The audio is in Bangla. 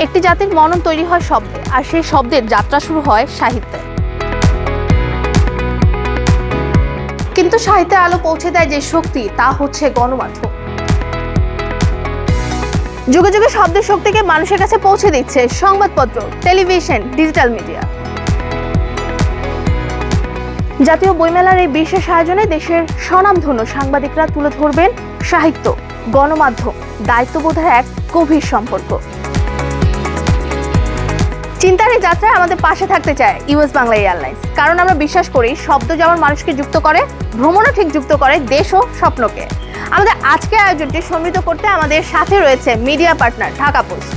একটি জাতির মনন তৈরি হয় শব্দে, আর সেই শব্দের যাত্রা শুরু হয় সাহিত্যে। কিন্তু সাহিত্যের আলো পৌঁছে দেয় যে শক্তি, তা হচ্ছে গণমাধ্যম। যুগে যুগে শব্দের শক্তিকে মানুষের কাছে পৌঁছে দিচ্ছে সংবাদপত্র, টেলিভিশন, ডিজিটাল মিডিয়া। জাতীয় বইমেলার এই বিশেষ আয়োজনে দেশের স্বনামধন্য সাংবাদিকরা তুলে ধরবেন সাহিত্য, গণমাধ্যম, দায়িত্ববোধের এক গভীর সম্পর্ক। চিন্তার এই যাত্রায় আমাদের পাশে থাকতে চায় ইউএস বাংলা এয়ারলাইন্স, কারণ আমরা বিশ্বাস করি শব্দ যেমন মানুষকে যুক্ত করে, ভ্রমণও ঠিক যুক্ত করে দেশ ও স্বপ্নকে। আমাদের আজকের আয়োজনটি সমৃদ্ধ করতে আমাদের সাথে রয়েছে মিডিয়া পার্টনার ঢাকা পোস্ট।